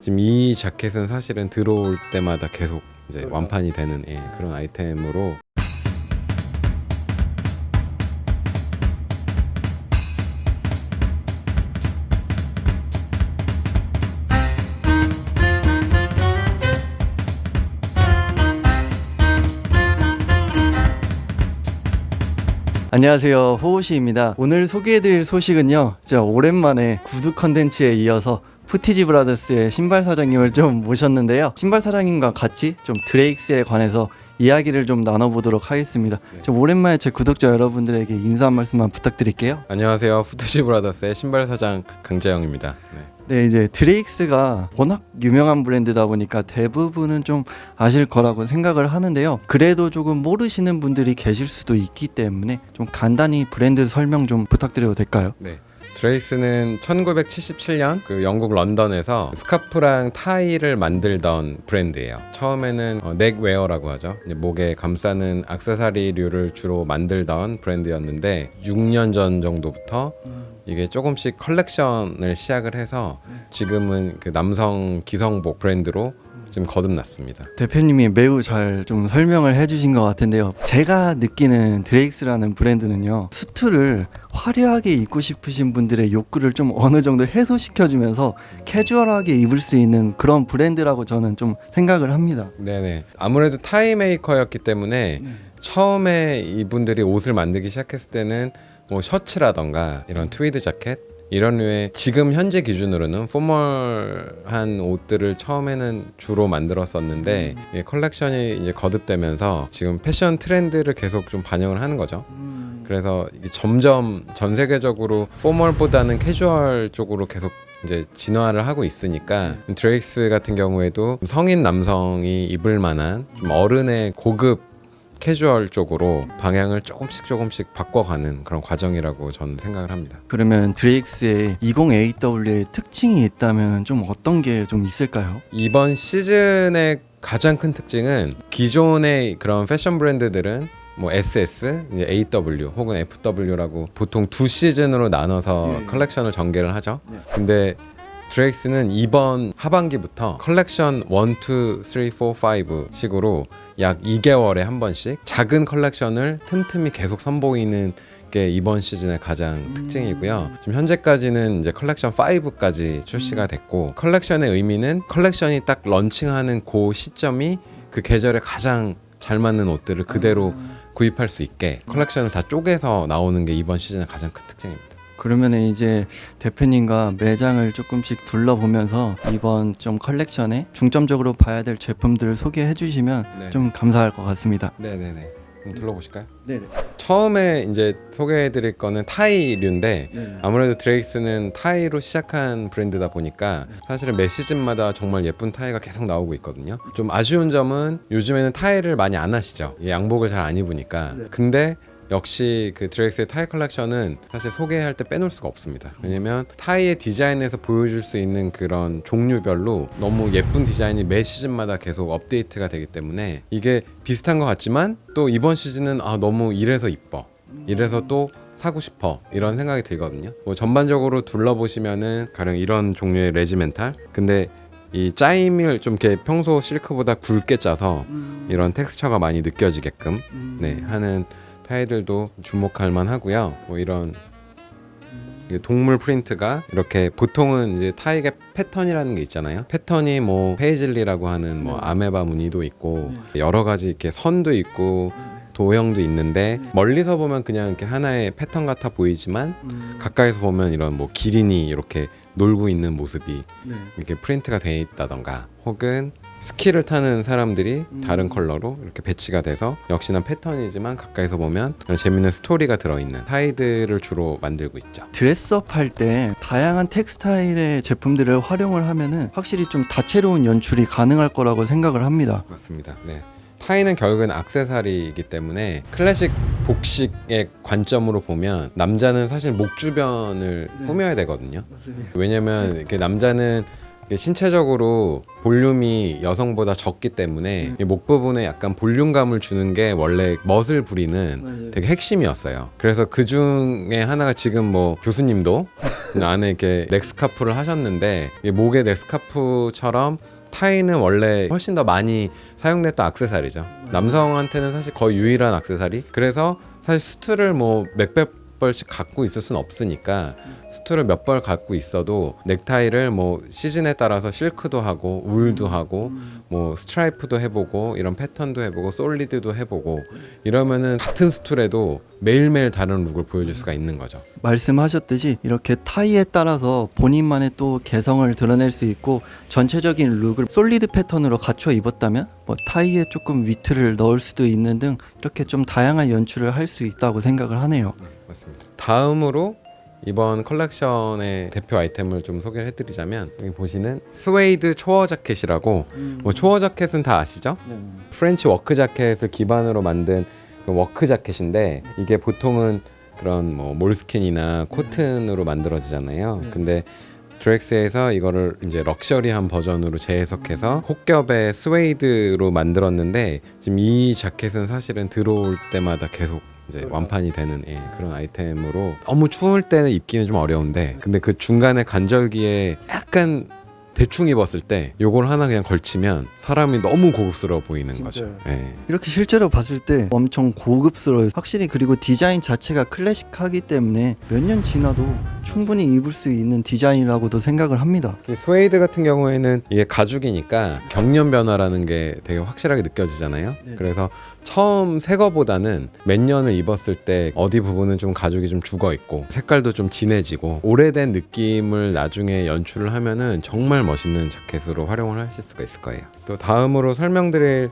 지금 이 자켓은 사실은 들어올 때마다 계속 이제 완판이 되는 그런 아이템으로. 안녕하세요, 호호시입니다. 오늘 소개해드릴 소식은요, 제가 오랜만에 구두 컨텐츠에 이어서 푸티지 브라더스의 신발 사장님을 좀 모셨는데요. 신발 사장님과 같이 좀 드레익스에 관해서 이야기를 좀 나눠보도록 하겠습니다. 좀 오랜만에 제 구독자 여러분들에게 인사 한 말씀만 부탁드릴게요. 안녕하세요, 푸티지 브라더스의 신발 사장 강재영입니다. 네, 이제 드레익스가 워낙 유명한 브랜드다 보니까 대부분은 좀 아실 거라고 생각을 하는데요. 그래도 조금 모르시는 분들이 계실 수도 있기 때문에 좀 간단히 브랜드 설명 좀 부탁드려도 될까요? 네. 드레이스는 1977년 그 영국 런던에서 스카프랑 타이를 만들던 브랜드예요. 처음에는 넥웨어라고 하죠. 목에 감싸는 액세서리류를 주로 만들던 브랜드였는데 6년 전 정도부터 이게 조금씩 컬렉션을 시작을 해서 지금은 그 남성 기성복 브랜드로 지금 거듭났습니다. 대표님이 매우 잘 좀 설명을 해주신 것 같은데요. 제가 느끼는 드레익스라는 브랜드는요, 수트를 화려하게 입고 싶으신 분들의 욕구를 좀 어느 정도 해소시켜주면서 캐주얼하게 입을 수 있는 그런 브랜드라고 저는 좀 생각을 합니다. 네네. 아무래도 타이 메이커였기 때문에 처음에 이분들이 옷을 만들기 시작했을 때는 뭐 셔츠라던가 이런 트위드 자켓 이런 류의 지금 현재 기준으로는 포멀한 옷들을 처음에는 주로 만들었었는데 컬렉션이 이제 거듭되면서 지금 패션 트렌드를 계속 좀 반영을 하는 거죠. 그래서 이게 점점 전 세계적으로 포멀보다는 캐주얼 쪽으로 계속 이제 진화를 하고 있으니까 드레이스 같은 경우에도 성인 남성이 입을 만한 좀 어른의 고급 캐주얼 쪽으로 방향을 조금씩 바꿔가는 그런 과정이라고 저는 생각을 합니다. 그러면 드레익스의 20AW의 특징이 있다면 좀 어떤 게 좀 있을까요? 이번 시즌의 가장 큰 특징은 기존의 그런 패션 브랜드들은 뭐 SS, 이제 AW 혹은 FW라고 보통 두 시즌으로 나눠서 컬렉션을 전개를 하죠. 근데 드레이스는 이번 하반기부터 컬렉션 1, 2, 3, 4, 5 식으로 약 2개월에 한 번씩 작은 컬렉션을 틈틈이 계속 선보이는 게 이번 시즌의 가장 특징이고요. 지금 현재까지는 이제 컬렉션 5까지 출시가 됐고, 컬렉션의 의미는 컬렉션이 딱 런칭하는 그 시점이 그 계절에 가장 잘 맞는 옷들을 그대로 구입할 수 있게 컬렉션을 다 쪼개서 나오는 게 이번 시즌의 가장 큰 특징입니다. 그러면 이제 대표님과 매장을 조금씩 둘러보면서 이번 좀 컬렉션에 중점적으로 봐야 될 제품들을 소개해 주시면 좀 감사할 것 같습니다. 네네네. 그럼 둘러보실까요? 네. 처음에 이제 소개해드릴 거는 타이류인데 아무래도 드레이스는 타이로 시작한 브랜드다 보니까 사실은 매 시즌마다 정말 예쁜 타이가 계속 나오고 있거든요. 좀 아쉬운 점은 요즘에는 타이를 많이 안 하시죠. 양복을 잘 안 입으니까. 근데 역시 그 드레이스의 타이 컬렉션은 사실 소개할 때 빼놓을 수가 없습니다. 왜냐면 타이의 디자인에서 보여줄 수 있는 그런 종류별로 너무 예쁜 디자인이 매 시즌마다 계속 업데이트가 되기 때문에 이게 비슷한 것 같지만 또 이번 시즌은 너무 이래서 이뻐, 이래서 또 사고 싶어, 이런 생각이 들거든요. 뭐 전반적으로 둘러보시면은 가령 이런 종류의 레지멘탈, 근데 이 짜임을 좀 이렇게 평소 실크보다 굵게 짜서 이런 텍스처가 많이 느껴지게끔 하는 타이들도 주목할 만하고요. 뭐 이런 동물 프린트가 이렇게 보통은 이제 타이의 패턴이라는 게 있잖아요. 패턴이 뭐 페이즐리라고 하는 뭐 아메바 무늬도 있고 여러 가지 이렇게 선도 있고 도형도 있는데 멀리서 보면 그냥 이렇게 하나의 패턴 같아 보이지만 가까이서 보면 이런 뭐 기린이 이렇게 놀고 있는 모습이 이렇게 프린트가 돼 있다던가, 혹은 스키를 타는 사람들이 다른 컬러로 이렇게 배치가 돼서 역시나 패턴이지만 가까이서 보면 재밌는 스토리가 들어있는 타이들을 주로 만들고 있죠. 드레스업 할 때 다양한 텍스타일의 제품들을 활용을 하면은 확실히 좀 다채로운 연출이 가능할 거라고 생각을 합니다. 맞습니다. 네. 타이는 결국은 액세서리이기 때문에 클래식 복식의 관점으로 보면 남자는 사실 목 주변을 꾸며야 되거든요. 왜냐면 이렇게 남자는 이게 신체적으로 볼륨이 여성보다 적기 때문에 이 목 부분에 약간 볼륨감을 주는 게 원래 멋을 부리는 되게 핵심이었어요. 그래서 그 중에 하나가 지금 뭐 교수님도 안에 이렇게 넥스카프를 하셨는데 이 목의 넥스카프처럼 타이는 원래 훨씬 더 많이 사용됐던 액세서리죠. 남성한테는 사실 거의 유일한 액세서리. 그래서 사실 수트를 뭐 몇백 벌씩 갖고 있을 수는 없으니까 수트를 몇 벌 갖고 있어도 넥타이를 뭐 시즌에 따라서 실크도 하고 울도 하고 뭐 스트라이프도 해보고 이런 패턴도 해보고 솔리드도 해보고 이러면은 같은 수트라도 매일매일 다른 룩을 보여줄 수가 있는 거죠. 말씀하셨듯이 이렇게 타이에 따라서 본인만의 또 개성을 드러낼 수 있고 전체적인 룩을 솔리드 패턴으로 갖춰 입었다면 뭐 타이에 조금 위트를 넣을 수도 있는 등 이렇게 좀 다양한 연출을 할 수 있다고 생각을 하네요. 맞습니다. 다음으로 이번 컬렉션의 대표 아이템을 좀 소개를 해드리자면 여기 보시는 스웨이드 초어 자켓이라고 뭐 초어 자켓은 다 아시죠? 프렌치 워크 자켓을 기반으로 만든 그 워크 자켓인데 이게 보통은 그런 뭐 몰스킨이나 코튼으로 만들어지잖아요. 근데 드렉스에서 이거를 이제 럭셔리한 버전으로 재해석해서 혹겹의 스웨이드로 만들었는데 지금 이 자켓은 사실은 들어올 때마다 계속 이제 완판이 되는 그런 아이템으로 너무 추울 때는 입기는 좀 어려운데 근데 그 중간에 간절기에 약간 대충 입었을 때 요걸 하나 그냥 걸치면 사람이 너무 고급스러워 보이는 거죠. 이렇게 실제로 봤을 때 엄청 고급스러워요. 확실히 그리고 디자인 자체가 클래식하기 때문에 몇 년 지나도 충분히 입을 수 있는 디자인이라고도 생각을 합니다. 스웨이드 같은 경우에는 이게 가죽이니까 경련 변화라는 게 되게 확실하게 느껴지잖아요. 그래서 처음 새 거보다는 몇 년을 입었을 때 어디 부분은 좀 가죽이 좀 죽어 있고 색깔도 좀 진해지고 오래된 느낌을 나중에 연출을 하면은 정말 멋있는 자켓으로 활용을 하실 수가 있을 거예요. 또 다음으로 설명드릴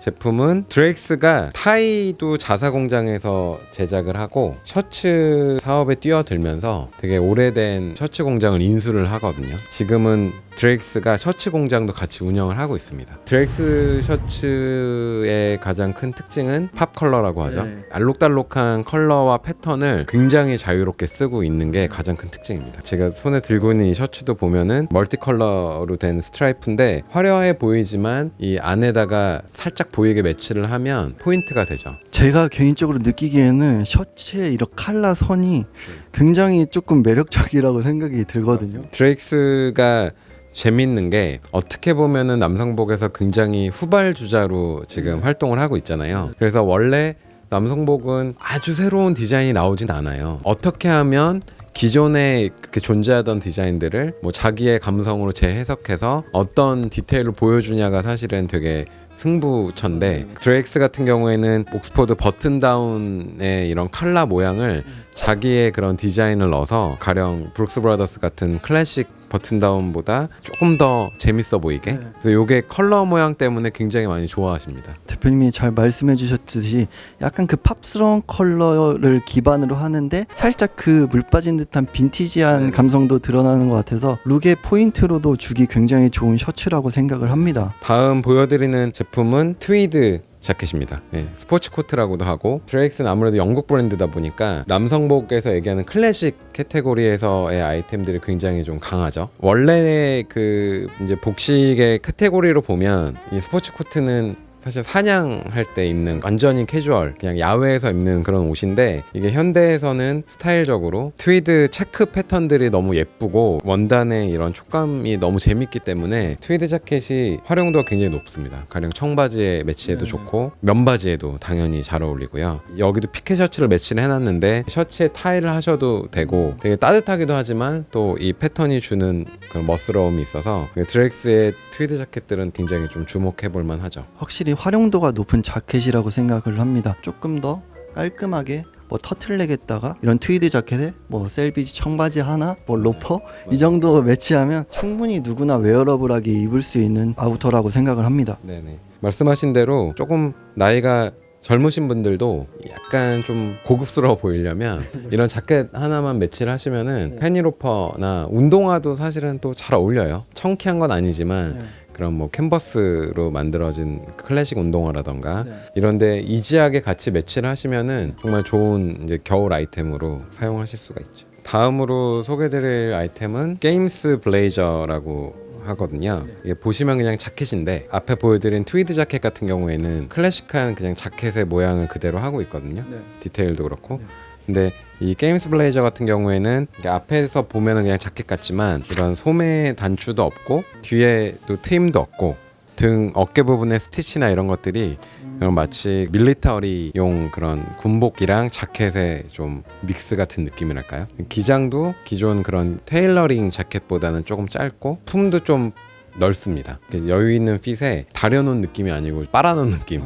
제품은 드렉스가 타이도 자사 공장에서 제작을 하고 셔츠 사업에 뛰어들면서 되게 오래된 셔츠 공장을 인수를 하거든요. 지금은 드렉스가 셔츠 공장도 같이 운영을 하고 있습니다. 드렉스 셔츠의 가장 큰 특징은 팝 컬러라고 하죠. 알록달록한 컬러와 패턴을 굉장히 자유롭게 쓰고 있는 게 가장 큰 특징입니다. 제가 손에 들고 있는 이 셔츠도 보면은 멀티 컬러로 된 스트라이프인데 화려해 보이지만 이 안에다가 살짝 보이게 매치를 하면 포인트가 되죠. 제가 개인적으로 느끼기에는 셔츠의 이런 칼라 선이 굉장히 조금 매력적이라고 생각이 들거든요. 드렉스가 재밌는 게 어떻게 보면은 남성복에서 굉장히 후발주자로 지금 활동을 하고 있잖아요. 그래서 원래 남성복은 아주 새로운 디자인이 나오진 않아요. 어떻게 하면 기존에 그렇게 존재하던 디자인들을 뭐 자기의 감성으로 재해석해서 어떤 디테일을 보여주냐가 사실은 되게 승부처인데 드렉스 같은 경우에는 옥스포드 버튼다운의 이런 칼라 모양을 자기의 그런 디자인을 넣어서 가령 브룩스 브라더스 같은 클래식 버튼다운보다 조금 더 재밌어 보이게 그래서 요게 컬러 모양 때문에 굉장히 많이 좋아하십니다. 대표님이 잘 말씀해 주셨듯이 약간 그 팝스러운 컬러를 기반으로 하는데 살짝 그 물 빠진 듯한 빈티지한 감성도 드러나는 것 같아서 룩의 포인트로도 주기 굉장히 좋은 셔츠라고 생각을 합니다. 다음 보여드리는 제품은 트위드 자켓입니다. 스포츠 코트라고도 하고 드렉스는 아무래도 영국 브랜드다 보니까 남성복에서 얘기하는 클래식 캐테고리에서의 아이템들이 굉장히 좀 강하죠. 원래 그 이제 복식의 카테고리로 보면 이 스포츠 코트는 사실 사냥할 때 입는 완전히 캐주얼 그냥 야외에서 입는 그런 옷인데 이게 현대에서는 스타일적으로 트위드 체크 패턴들이 너무 예쁘고 원단의 이런 촉감이 너무 재밌기 때문에 트위드 자켓이 활용도가 굉장히 높습니다. 가령 청바지에 매치해도 좋고 면바지에도 당연히 잘 어울리고요. 여기도 피켓 셔츠를 매치를 해놨는데 셔츠에 타이를 하셔도 되고 되게 따뜻하기도 하지만 또 이 패턴이 주는 그런 멋스러움이 있어서 드렉스의 트위드 자켓들은 굉장히 좀 주목해볼 만하죠. 확실히 활용도가 높은 자켓이라고 생각을 합니다. 조금 더 깔끔하게 뭐 터틀넥에다가 이런 트위드 자켓에 뭐 셀비지 청바지 하나 뭐 로퍼 이 정도 매치하면 충분히 누구나 웨어러블하게 입을 수 있는 아우터라고 생각을 합니다. 네네. 말씀하신 대로 조금 나이가 젊으신 분들도 약간 좀 고급스러워 보이려면 이런 자켓 하나만 매치를 하시면은 페니로퍼나 운동화도 사실은 또 잘 어울려요. 청키한 건 아니지만 그런 뭐 캔버스로 만들어진 클래식 운동화라던가 이런데 이지하게 같이 매치를 하시면은 정말 좋은 이제 겨울 아이템으로 사용하실 수가 있죠. 다음으로 소개드릴 아이템은 게임스 블레이저라고 하거든요. 이게 보시면 그냥 자켓인데 앞에 보여드린 트위드 자켓 같은 경우에는 클래식한 그냥 자켓의 모양을 그대로 하고 있거든요. 디테일도 그렇고. 근데 이 게임스 블레이저 같은 경우에는 앞에서 보면은 그냥 자켓 같지만 이런 소매 단추도 없고 뒤에도 트임도 없고 등 어깨 부분의 스티치나 이런 것들이 그런 마치 밀리터리용 그런 군복이랑 자켓의 좀 믹스 같은 느낌이랄까요? 기장도 기존 그런 테일러링 자켓보다는 조금 짧고 품도 좀 넓습니다. 여유 있는 핏에 다려놓은 느낌이 아니고 빨아놓은 느낌,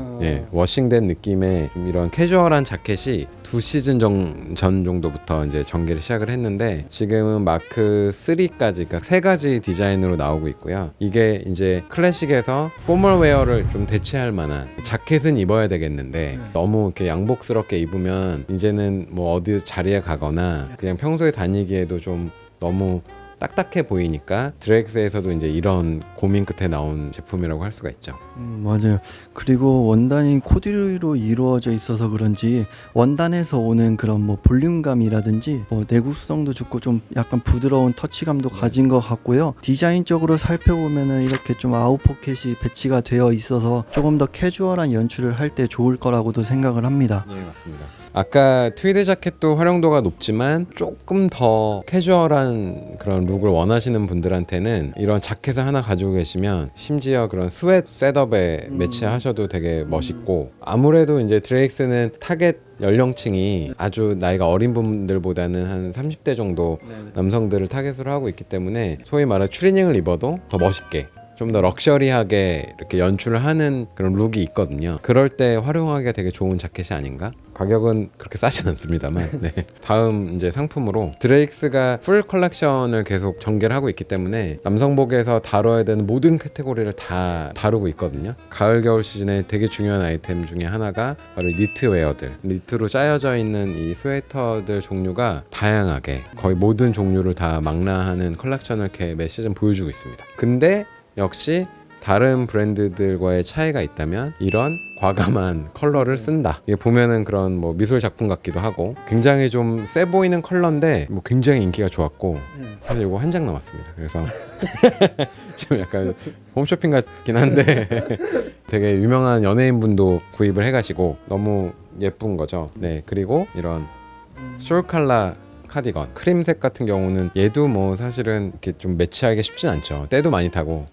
워싱된 느낌의 이런 캐주얼한 자켓이 2시즌 전 정도부터 이제 전개를 시작을 했는데 지금은 마크 3까지, 그러니까 3가지 디자인으로 나오고 있고요. 이게 이제 클래식에서 포멀웨어를 좀 대체할 만한 자켓은 입어야 되겠는데 너무 이렇게 양복스럽게 입으면 이제는 뭐 어디 자리에 가거나 그냥 평소에 다니기에도 좀 너무 딱딱해 보이니까 드렉스에서도 이제 이런 고민 끝에 나온 제품이라고 할 수가 있죠. 맞아요. 그리고 원단이 코디로 이루어져 있어서 그런지 원단에서 오는 그런 뭐 볼륨감이라든지 뭐 내구성도 좋고 좀 약간 부드러운 터치감도 가진 것 같고요. 디자인적으로 살펴보면은 이렇게 좀 아웃포켓이 배치가 되어 있어서 조금 더 캐주얼한 연출을 할 때 좋을 거라고도 생각을 합니다. 네, 맞습니다. 아까 트위드 자켓도 활용도가 높지만 조금 더 캐주얼한 그런 룩을 원하시는 분들한테는 이런 자켓을 하나 가지고 계시면 심지어 그런 스웨트 셋업에 매치하셔도 되게 멋있고, 아무래도 이제 드레익스는 타겟 연령층이 아주 나이가 어린 분들보다는 한 30대 정도 남성들을 타겟으로 하고 있기 때문에 소위 말해 추리닝을 입어도 더 멋있게 좀 더 럭셔리하게 이렇게 연출을 하는 그런 룩이 있거든요. 그럴 때 활용하기가 되게 좋은 자켓이 아닌가? 가격은 그렇게 싸진 않습니다만. 네. 다음 이제 상품으로 드레익스가 풀 컬렉션을 계속 전개를 하고 있기 때문에 남성복에서 다뤄야 되는 모든 카테고리를 다 다루고 있거든요. 가을 겨울 시즌에 되게 중요한 아이템 중에 하나가 바로 니트웨어들, 니트로 짜여져 있는 이 스웨터들 종류가 다양하게 거의 모든 종류를 다 망라하는 컬렉션을 이렇게 매 시즌 보여주고 있습니다. 근데 역시 다른 브랜드들과의 차이가 있다면 이런 과감한 컬러를 쓴다. 이게 보면은 그런 뭐 미술 작품 같기도 하고 굉장히 좀 세 보이는 컬러인데 뭐 굉장히 인기가 좋았고 사실 이거 한 장 남았습니다. 그래서 지금 약간 홈쇼핑 같긴 한데 되게 유명한 연예인분도 구입을 해가시고 너무 예쁜 거죠. 네, 그리고 이런 숄칼라 카디건 크림색 같은 경우는 얘도 뭐 사실은 이렇게 좀 매치하기 쉽진 않죠. 때도 많이 타고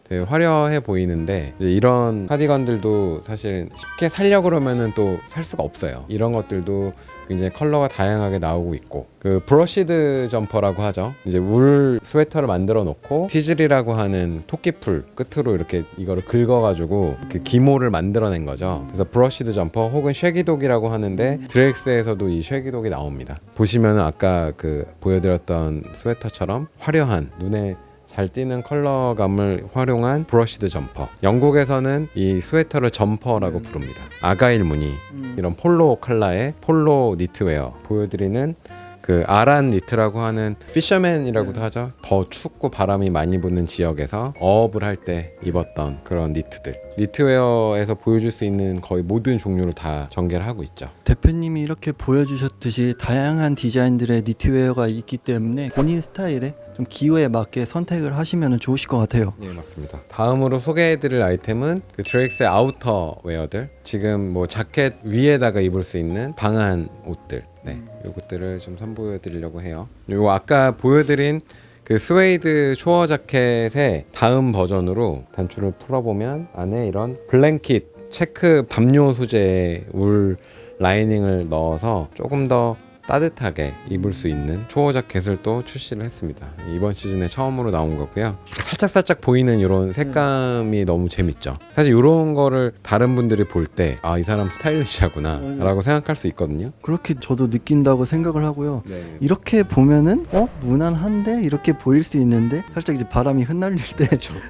되게 화려해 보이는데 이제 이런 카디건들도 사실 쉽게 살려고 그러면은 또 살 수가 없어요. 이런 것들도 굉장히 컬러가 다양하게 나오고 있고, 그 브러시드 점퍼라고 하죠. 이제 울 스웨터를 만들어 놓고 티즐이라고 하는 토끼풀 끝으로 이렇게 이거를 긁어가지고 그 기모를 만들어낸 거죠. 그래서 브러시드 점퍼 혹은 쉐기독이라고 하는데 드렉스에서도 이 쉐기독이 나옵니다. 보시면은 아까 그 보여드렸던 스웨터처럼 화려한 눈에 잘 띄는 컬러감을 활용한 브러시드 점퍼. 영국에서는 이 스웨터를 점퍼라고 부릅니다. 아가일 무늬, 이런 폴로 컬러의 폴로 니트웨어 보여드리는 그 아란 니트라고 하는 피셔맨이라고도 하죠. 더 춥고 바람이 많이 부는 지역에서 어업을 할 때 입었던 그런 니트들. 니트웨어에서 보여줄 수 있는 거의 모든 종류를 다 전개를 하고 있죠. 대표님이 이렇게 보여주셨듯이 다양한 디자인들의 니트웨어가 있기 때문에 본인 스타일에 좀 기호에 맞게 선택을 하시면 좋으실 것 같아요. 네, 맞습니다. 다음으로 소개해드릴 아이템은 그 드레익스의 아우터 웨어들. 지금 뭐 자켓 위에다가 입을 수 있는 방한 옷들. 네, 요것들을 좀 선보여드리려고 해요. 요거 아까 보여드린 그 스웨이드 초어 자켓의 다음 버전으로 단추를 풀어보면 안에 이런 블랭킷 체크 담요 소재의 울 라이닝을 넣어서 조금 더 따뜻하게 입을 수 있는 초호 자켓을 또 출시를 했습니다. 이번 시즌에 처음으로 나온 거고요. 살짝살짝 보이는 이런 색감이 너무 재밌죠. 사실 이런 거를 다른 분들이 볼 때 아, 이 사람 스타일리시하구나 라고 생각할 수 있거든요. 그렇게 저도 느낀다고 생각을 하고요. 네. 이렇게 보면은 무난한데 이렇게 보일 수 있는데 살짝 이제 바람이 흩날릴 때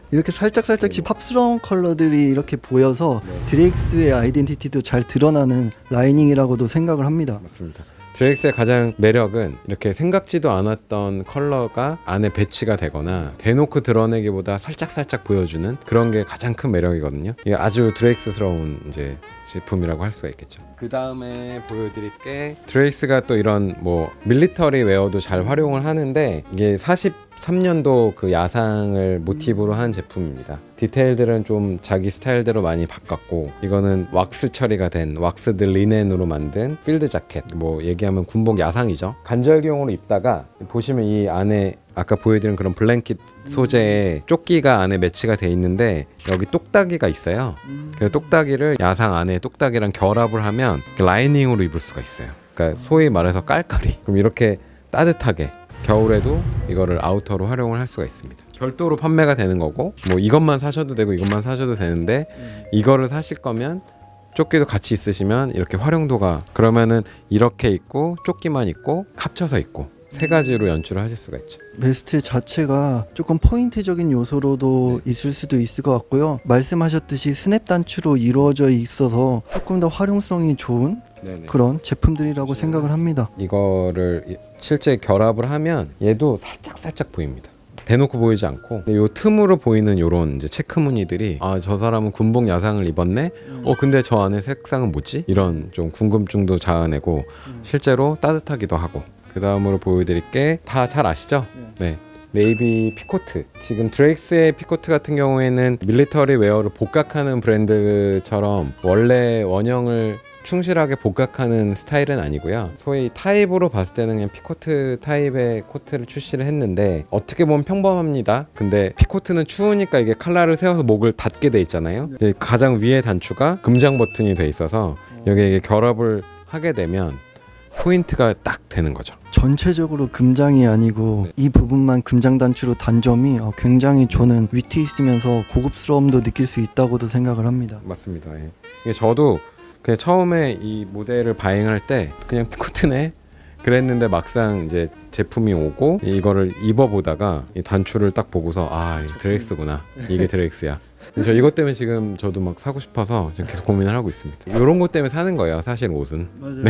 이렇게 살짝씩 팝스러운 컬러들이 이렇게 보여서 드레익스의 아이덴티티도 잘 드러나는 라이닝이라고도 생각을 합니다. 맞습니다. 드레익스의 가장 매력은 이렇게 생각지도 않았던 컬러가 안에 배치가 되거나 대놓고 드러내기보다 살짝살짝 보여주는 그런 게 가장 큰 매력이거든요. 이게 아주 드레익스스러운 이제 제품이라고 할 수가 있겠죠. 그 다음에 보여드릴 게 드레익스가 또 이런 뭐 밀리터리 웨어도 잘 활용을 하는데 이게 40 2023년도 그 야상을 모티브로 한 제품입니다. 디테일들은 좀 자기 스타일대로 많이 바꿨고, 이거는 왁스 처리가 된 왁스드 리넨으로 만든 필드 자켓, 뭐 얘기하면 군복 야상이죠. 간절기용으로 입다가 보시면 이 안에 아까 보여드린 그런 블랭킷 소재에 조끼가 안에 매치가 돼 있는데 여기 똑딱이가 있어요. 그 똑딱이를 야상 안에 똑딱이랑 결합을 하면 라이닝으로 입을 수가 있어요. 그러니까 소위 말해서 깔깔이. 그럼 이렇게 따뜻하게 겨울에도 이거를 아우터로 활용을 할 수가 있습니다. 별도로 판매가 되는 거고, 뭐 이것만 사셔도 되고 이것만 사셔도 되는데, 이거를 사실 거면 조끼도 같이 있으시면 이렇게 활용도가, 그러면은 이렇게 입고 조끼만 입고 합쳐서 입고 세 가지로 연출을 하실 수가 있죠. 베스트 자체가 조금 포인트적인 요소로도 있을 수도 있을 것 같고요. 말씀하셨듯이 스냅 단추로 이루어져 있어서 조금 더 활용성이 좋은 그런 제품들이라고 생각을 합니다. 이거를 실제 결합을 하면 얘도 살짝 보입니다. 대놓고 보이지 않고, 근데 요 틈으로 보이는 요런 이제 체크 무늬들이, 아, 저 사람은 군복 야상을 입었네? 근데 저 안에 색상은 뭐지? 이런 좀 궁금증도 자아내고 실제로 따뜻하기도 하고. 그 다음으로 보여드릴 게 다 잘 아시죠? 네. 네이비 피코트. 지금 드레익스의 피코트 같은 경우에는 밀리터리 웨어를 복각하는 브랜드처럼 원래 원형을 충실하게 복각하는 스타일은 아니고요. 소위 타입으로 봤을 때는 그냥 피코트 타입의 코트를 출시를 했는데, 어떻게 보면 평범합니다. 근데 피코트는 추우니까 이게 칼라를 세워서 목을 닫게 돼 있잖아요. 가장 위에 단추가 금장 버튼이 돼 있어서 여기에 이게 결합을 하게 되면 포인트가 딱 되는 거죠. 전체적으로 금장이 아니고 이 부분만 금장 단추로 단 점이 굉장히 저는 위트 있으면서 고급스러움도 느낄 수 있다고도 생각을 합니다. 맞습니다. 예. 이게 저도 그냥 처음에 이 모델을 바잉할 때 그냥 피코트네 그랬는데, 막상 이제 제품이 오고 이거를 입어보다가 이 단추를 딱 보고서, 아, 이거 드레익스구나, 이게 드레익스야. 저 이것 때문에 지금 저도 막 사고 싶어서 지금 계속 고민을 하고 있습니다. 이런 것 때문에 사는 거예요, 사실 옷은. 맞아요.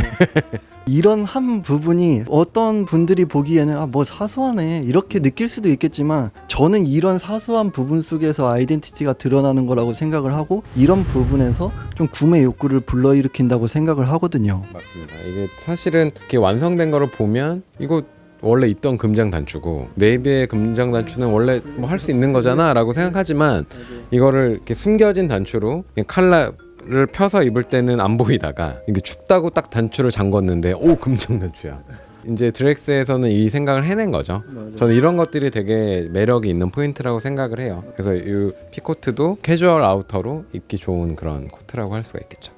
이런 한 부분이 어떤 분들이 보기에는 뭐 사소하네 이렇게 느낄 수도 있겠지만, 저는 이런 사소한 부분 속에서 아이덴티티가 드러나는 거라고 생각을 하고, 이런 부분에서 좀 구매 욕구를 불러일으킨다고 생각을 하거든요. 맞습니다. 이게 사실은 이렇게 완성된 거를 보면 이거 원래 있던 금장 단추고, 네이비의 금장 단추는 원래 뭐 할 수 있는 거잖아 라고 생각하지만, 이거를 이렇게 숨겨진 단추로 칼라를 펴서 입을 때는 안 보이다가 이게 춥다고 딱 단추를 잠궜는데, 오, 금장 단추야. 이제 드렉스에서는 이 생각을 해낸 거죠. 저는 이런 것들이 되게 매력이 있는 포인트라고 생각을 해요. 그래서 이 피코트도 캐주얼 아우터로 입기 좋은 그런 코트라고 할 수가 있겠죠.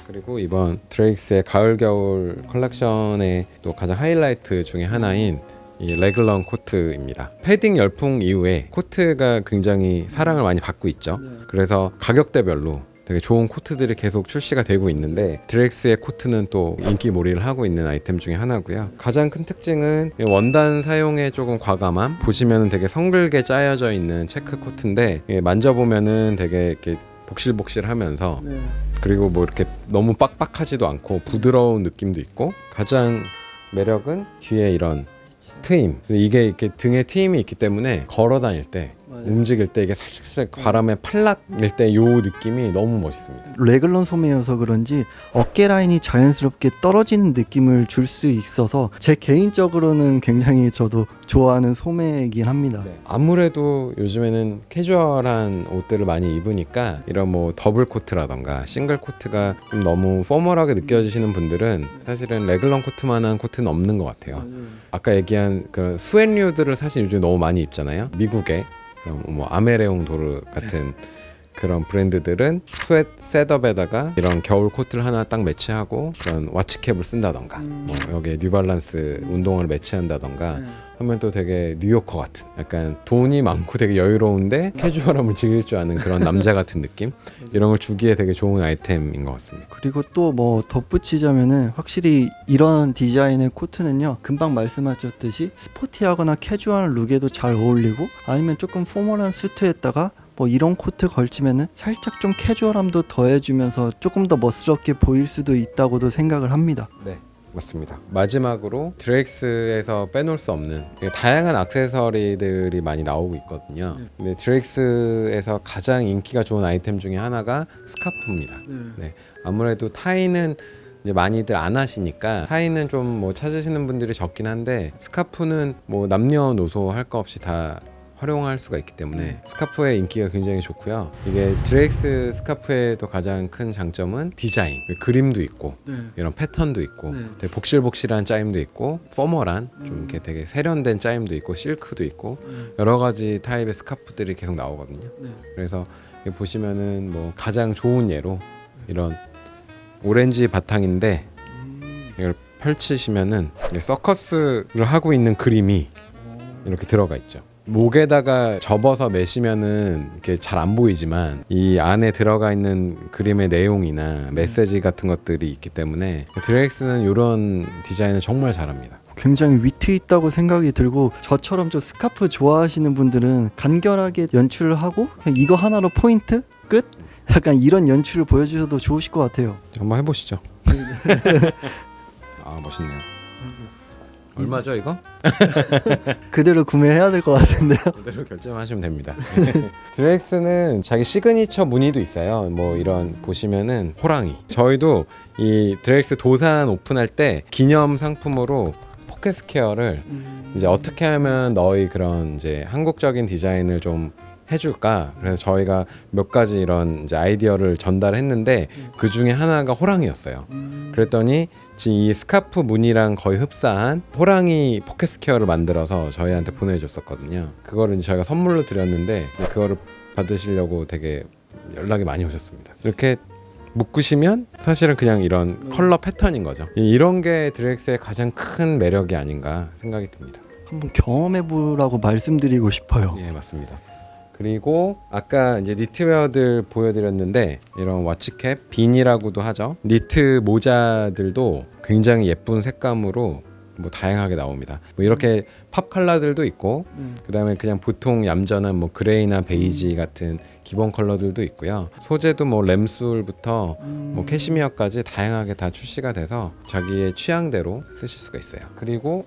그리고 이번 드레익스의 가을 겨울 컬렉션의 또 가장 하이라이트 중에 하나인 이 레글런 코트입니다. 패딩 열풍 이후에 코트가 굉장히 사랑을 많이 받고 있죠. 그래서 가격대별로 되게 좋은 코트들이 계속 출시가 되고 있는데, 드레익스의 코트는 또 인기몰이를 하고 있는 아이템 중에 하나고요. 가장 큰 특징은 원단 사용에 조금 과감함. 보시면은 되게 성글게 짜여져 있는 체크 코트인데, 만져보면은 되게 이렇게 복실복실하면서, 그리고 뭐 이렇게 너무 빡빡하지도 않고 부드러운 느낌도 있고, 가장 매력은 뒤에 이런 트임. 이게 이렇게 등에 트임이 있기 때문에 걸어 다닐 때, 움직일 때 이게 살짝 바람에 팔락일 때 요 느낌이 너무 멋있습니다. 레글런 소매여서 그런지 어깨 라인이 자연스럽게 떨어지는 느낌을 줄 수 있어서 제 개인적으로는 굉장히 저도 좋아하는 소매이긴 합니다. 아무래도 요즘에는 캐주얼한 옷들을 많이 입으니까 이런 뭐 더블 코트라던가 싱글 코트가 좀 너무 포멀하게 느껴지시는 분들은 사실은 레글런 코트만한 코트는 없는 것 같아요. 아까 얘기한 그런 스웨류들을 사실 요즘 너무 많이 입잖아요. 미국에 뭐 아메레옹 도르 같은 그런 브랜드들은 스웨트 셋업에다가 이런 겨울 코트를 하나 딱 매치하고 그런 와치캡을 쓴다던가, 뭐 여기에 뉴발란스 운동화를 매치한다던가 하면 또 되게 뉴요커 같은, 약간 돈이 많고 되게 여유로운데 캐주얼함을 즐길 줄 아는 그런 남자 같은 느낌, 이런 걸 주기에 되게 좋은 아이템인 것 같습니다. 그리고 또 뭐 덧붙이자면은 확실히 이런 디자인의 코트는요, 금방 말씀하셨듯이 스포티하거나 캐주얼 룩에도 잘 어울리고, 아니면 조금 포멀한 수트에다가 뭐 이런 코트 걸치면은 살짝 좀 캐주얼함도 더해주면서 조금 더 멋스럽게 보일 수도 있다고도 생각을 합니다. 네, 맞습니다. 마지막으로 드레익스에서 빼놓을 수 없는 다양한 액세서리들이 많이 나오고 있거든요. 근데 드레익스에서 가장 인기가 좋은 아이템 중에 하나가 스카프입니다. 네. 아무래도 타이는 이제 많이들 안 하시니까 타이는 좀 뭐 찾으시는 분들이 적긴 한데 스카프는 뭐 남녀노소 할 거 없이 다 활용할 수가 있기 때문에 스카프의 인기가 굉장히 좋고요. 이게 드레이스 스카프의 또 가장 큰 장점은 디자인, 그림도 있고 이런 패턴도 있고 되게 복실복실한 짜임도 있고 포멀한 좀 이렇게 되게 세련된 짜임도 있고 실크도 있고 여러 가지 타입의 스카프들이 계속 나오거든요. 그래서 여기 보시면은 뭐 가장 좋은 예로 이런 오렌지 바탕인데 이걸 펼치시면은 서커스를 하고 있는 그림이 이렇게 들어가 있죠. 목에다가 접어서 매시면은 이렇게 잘 안 보이지만 이 안에 들어가 있는 그림의 내용이나 메시지 같은 것들이 있기 때문에 드레이스는 이런 디자인을 정말 잘합니다. 굉장히 위트 있다고 생각이 들고 저처럼 좀 스카프 좋아하시는 분들은 간결하게 연출을 하고 그냥 이거 하나로 포인트 끝? 약간 이런 연출을 보여주셔도 좋으실 것 같아요. 한번 해보시죠. 아 멋있네요. 얼마죠 이거? 그대로 구매해야 될 것 같은데요. 그대로 결정하시면 됩니다. 드레이스는 자기 시그니처 무늬도 있어요. 뭐 이런 보시면은 호랑이. 저희도 이 드레이스 도산 오픈할 때 기념 상품으로 포켓 스퀘어를 이제 어떻게 하면 너희 그런 이제 한국적인 디자인을 좀 해줄까? 그래서 저희가 몇 가지 이런 이제 아이디어를 전달했는데 그 중에 하나가 호랑이였어요. 그랬더니 지금 이 스카프 무늬랑 거의 흡사한 호랑이 포켓 스퀘어를 만들어서 저희한테 보내줬었거든요. 그거를 이제 저희가 선물로 드렸는데 그거를 받으시려고 되게 연락이 많이 오셨습니다. 이렇게 묶으시면 사실은 그냥 이런 컬러 패턴인 거죠. 이런 게 드레이스의 가장 큰 매력이 아닌가 생각이 듭니다. 한번 경험해보라고 말씀드리고 싶어요. 예, 맞습니다. 그리고 아까 이제 니트웨어들 보여드렸는데 이런 와치캡, 빈이라고도 하죠. 니트 모자들도 굉장히 예쁜 색감으로 뭐 다양하게 나옵니다. 뭐 이렇게 팝 컬러들도 있고 그다음에 그냥 보통 얌전한 뭐 그레이나 베이지 같은 기본 컬러들도 있고요. 소재도 뭐 램술부터 뭐 캐시미어까지 다양하게 다 출시가 돼서 자기의 취향대로 쓰실 수가 있어요. 그리고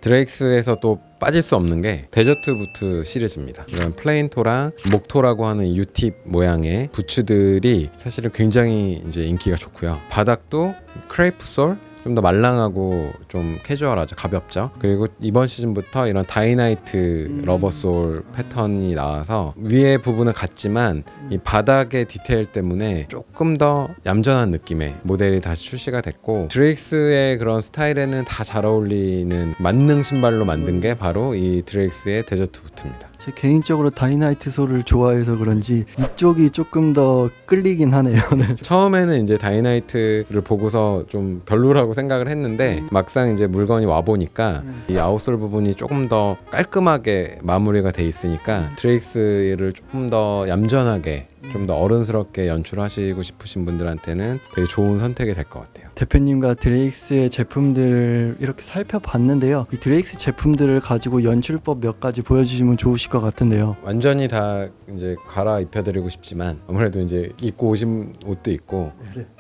드레이스에서 또 빠질 수 없는 게 데저트 부츠 시리즈입니다. 이런 플레인토랑 목토라고 하는 U팁 모양의 부츠들이 사실은 굉장히 이제 인기가 좋고요. 바닥도 크레이프 솔, 좀 더 말랑하고 좀 캐주얼하죠. 가볍죠. 그리고 이번 시즌부터 이런 다이나이트 러버솔 패턴이 나와서 위에 부분은 같지만 이 바닥의 디테일 때문에 조금 더 얌전한 느낌의 모델이 다시 출시가 됐고 드레이스의 그런 스타일에는 다 잘 어울리는 만능 신발로 만든 게 바로 이 드레이스의 데저트 부츠입니다. 제 개인적으로 다이나이트 솔을 좋아해서 그런지 이쪽이 조금 더 끌리긴 하네요. 처음에는 이제 다이나이트를 보고서 좀 별로라고 생각을 했는데 막상 이제 물건이 와 보니까 이 아웃솔 부분이 조금 더 깔끔하게 마무리가 돼 있으니까 드레이스를 조금 더 얌전하게 좀 더 어른스럽게 연출하시고 싶으신 분들한테는 되게 좋은 선택이 될 것 같아요. 대표님과 드레이스의 제품들을 이렇게 살펴봤는데요. 이 드레이스 제품들을 가지고 연출법 몇 가지 보여주시면 좋으실 것 같은데요. 완전히 다 이제 갈아입혀드리고 싶지만 아무래도 이제 입고 오신 옷도 있고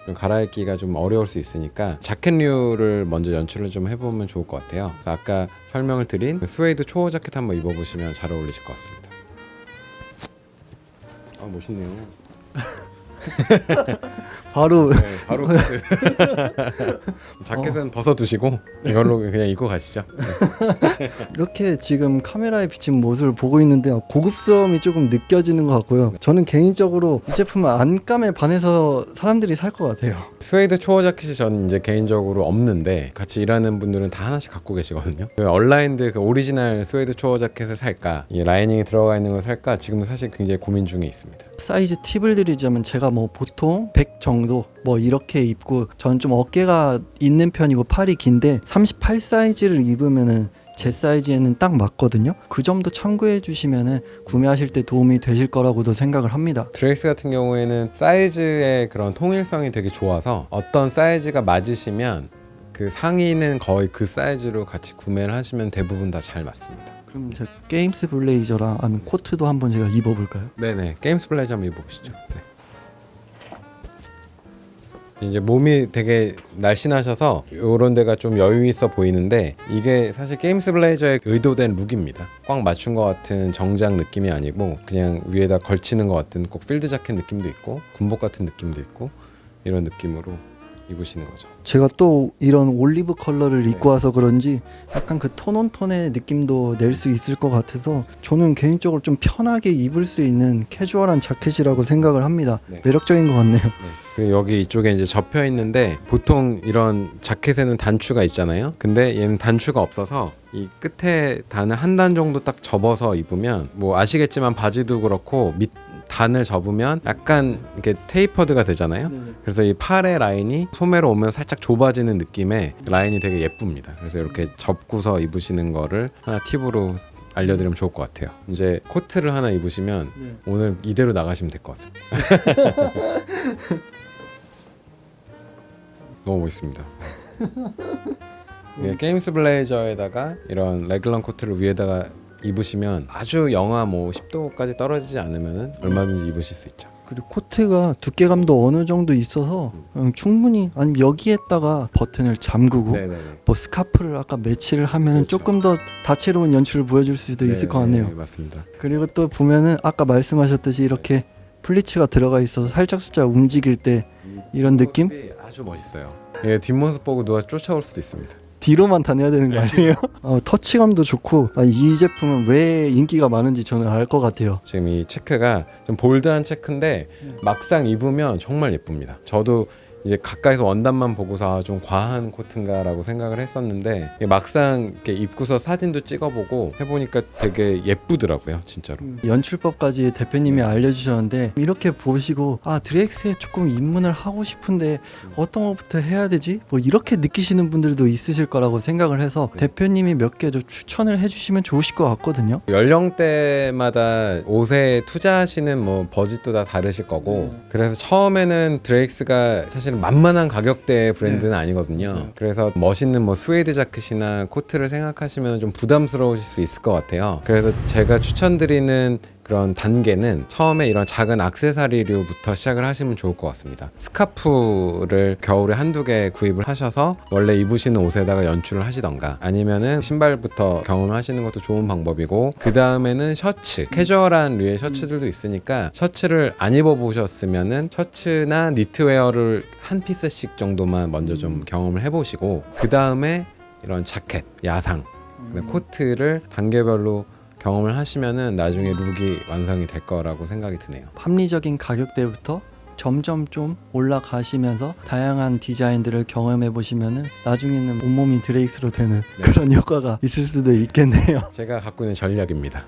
좀 갈아입기가 좀 어려울 수 있으니까 자켓류를 먼저 연출을 좀 해보면 좋을 것 같아요. 그래서 아까 설명을 드린 스웨이드 초호 자켓 한번 입어보시면 잘 어울리실 것 같습니다. 아 멋있네요. 바로 네, 바로 자켓은 벗어두시고 이걸로 그냥 입고 가시죠. 이렇게 지금 카메라에 비친 모습을 보고 있는데 고급스러움이 조금 느껴지는 것 같고요. 저는 개인적으로 이 제품은 안감에 반해서 사람들이 살 것 같아요. 스웨이드 초어 자켓이 전 이제 개인적으로 없는데 같이 일하는 분들은 다 하나씩 갖고 계시거든요. 그 얼라인드 그 오리지널 스웨이드 초어 자켓을 살까, 이 라이닝이 들어가 있는 걸 살까 지금 사실 굉장히 고민 중에 있습니다. 사이즈 팁을 드리자면 제가 뭐 보통 100 정도 뭐 이렇게 입고 저는 좀 어깨가 있는 편이고 팔이 긴데 38 사이즈를 입으면은 제 사이즈에는 딱 맞거든요. 그 점도 참고해 주시면은 구매하실 때 도움이 되실 거라고도 생각을 합니다. 드레이스 같은 경우에는 사이즈의 그런 통일성이 되게 좋아서 어떤 사이즈가 맞으시면 그 상의는 거의 그 사이즈로 같이 구매를 하시면 대부분 다 잘 맞습니다. 그럼 제가 게임스 블레이저랑 아니면 코트도 한번 제가 입어볼까요? 네네, 게임스 블레이저 한번 입어보시죠. 네. 이제 몸이 되게 날씬하셔서 이런 데가 좀 여유 있어 보이는데 이게 사실 게임스 블레이저의 의도된 룩입니다. 꽉 맞춘 것 같은 정장 느낌이 아니고 그냥 위에다 걸치는 것 같은 꼭 필드 자켓 느낌도 있고 군복 같은 느낌도 있고 이런 느낌으로 입으시는 거죠. 제가 또 이런 올리브 컬러를 입고 와서 그런지 약간 그 톤온톤의 느낌도 낼 수 있을 것 같아서 저는 개인적으로 좀 편하게 입을 수 있는 캐주얼한 자켓이라고 생각을 합니다. 네. 매력적인 것 같네요. 그리고 여기 이쪽에 이제 접혀 있는데 보통 이런 자켓에는 단추가 있잖아요. 근데 얘는 단추가 없어서 이 끝에 단을 한 단 정도 딱 접어서 입으면 뭐 아시겠지만 바지도 그렇고 밑 단을 접으면 약간 이렇게 테이퍼드가 되잖아요. 그래서 이 팔의 라인이 소매로 오면 살짝 좁아지는 느낌의 라인이 되게 예쁩니다. 그래서 이렇게 접고서 입으시는 거를 하나 팁으로 알려드리면 좋을 것 같아요. 이제 코트를 하나 입으시면 오늘 이대로 나가시면 될 것 같습니다. 너무 멋있습니다. 게임스 블레이저에다가 이런 레글런 코트를 위에다가 입으시면 아주 영하 뭐 10도까지 떨어지지 않으면 얼마든지 입으실 수 있죠. 그리고 코트가 두께감도 어느 정도 있어서 충분히 아니면 여기에다가 버튼을 잠그고 네네네. 뭐 스카프를 아까 매치를 하면 그렇죠. 조금 더 다채로운 연출을 보여줄 수도 있을 것 같네요. 네, 맞습니다. 그리고 또 보면은 아까 말씀하셨듯이 이렇게 플리츠가 들어가 있어서 살짝 움직일 때 이런 느낌? 아주 멋있어요. 예, 뒷모습 보고 누가 쫓아올 수도 있습니다. 뒤로만 다녀야 되는 거 아니에요? 터치감도 좋고 이 제품은 왜 인기가 많은지 저는 알 것 같아요. 지금 이 체크가 좀 볼드한 체크인데 막상 입으면 정말 예쁩니다. 저도 이제 가까이서 원단만 보고서 좀 과한 코트인가라고 생각을 했었는데 막상 이렇게 입고서 사진도 찍어보고 해보니까 되게 예쁘더라고요, 진짜로. 연출법까지 대표님이 알려주셨는데 이렇게 보시고 드렉스에 조금 입문을 하고 싶은데 어떤 것부터 해야 되지? 뭐 이렇게 느끼시는 분들도 있으실 거라고 생각을 해서 대표님이 몇 개 좀 추천을 해주시면 좋으실 것 같거든요. 연령대마다 옷에 투자하시는 뭐 버짓도 다 다르실 거고 그래서 처음에는 드레익스가 사실 만만한 가격대의 브랜드는 아니거든요. 그래서 멋있는 뭐 스웨이드 자켓이나 코트를 생각하시면 좀 부담스러우실 수 있을 것 같아요. 그래서 제가 추천드리는 그런 단계는 처음에 이런 작은 액세서리류부터 시작을 하시면 좋을 것 같습니다. 스카프를 겨울에 한두 개 구입을 하셔서 원래 입으시는 옷에다가 연출을 하시던가 아니면은 신발부터 경험하시는 것도 좋은 방법이고 그 다음에는 셔츠, 캐주얼한 류의 셔츠들도 있으니까 셔츠를 안 입어보셨으면은 셔츠나 니트웨어를 한 피스씩 정도만 먼저 좀 경험을 해보시고 그 다음에 이런 자켓, 야상, 코트를 단계별로 경험을 하시면은 나중에 룩이 완성이 될 거라고 생각이 드네요. 합리적인 가격대부터 점점 좀 올라가시면서 다양한 디자인들을 경험해 보시면은 나중에는 온몸이 드레익스로 되는 그런 효과가 있을 수도 있겠네요. 제가 갖고 있는 전략입니다.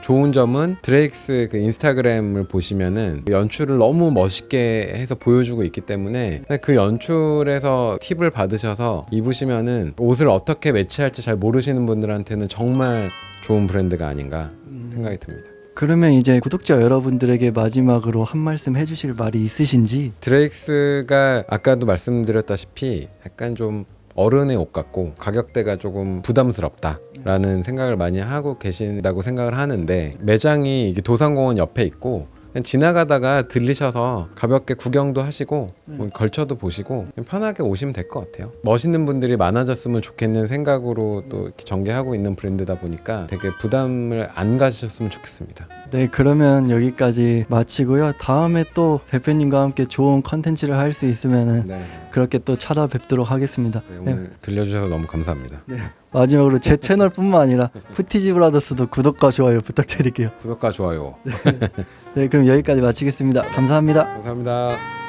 좋은 점은 드레익스 그 인스타그램을 보시면은 연출을 너무 멋있게 해서 보여주고 있기 때문에 그 연출에서 팁을 받으셔서 입으시면은 옷을 어떻게 매치할지 잘 모르시는 분들한테는 정말 좋은 브랜드가 아닌가 생각이 듭니다. 그러면 이제 구독자 여러분들에게 마지막으로 한 말씀 해주실 말이 있으신지? 드레익스가 아까도 말씀드렸다시피 약간 좀 어른의 옷 같고 가격대가 조금 부담스럽다라는 생각을 많이 하고 계신다고 생각을 하는데 매장이 이게 도산공원 옆에 있고 그냥 지나가다가 들리셔서 가볍게 구경도 하시고 뭐 걸쳐도 보시고 편하게 오시면 될 것 같아요. 멋있는 분들이 많아졌으면 좋겠는 생각으로 또 이렇게 전개하고 있는 브랜드다 보니까 되게 부담을 안 가지셨으면 좋겠습니다. 네, 그러면 여기까지 마치고요. 다음에 또 대표님과 함께 좋은 컨텐츠를 할 수 있으면 네. 그렇게 또 찾아뵙도록 하겠습니다. 네, 오늘 들려주셔서 너무 감사합니다. 네. 마지막으로 제 채널뿐만 아니라 푸티지 브라더스도 구독과 좋아요 부탁드릴게요. 구독과 좋아요. 네, 그럼 여기까지 마치겠습니다. 감사합니다. 감사합니다.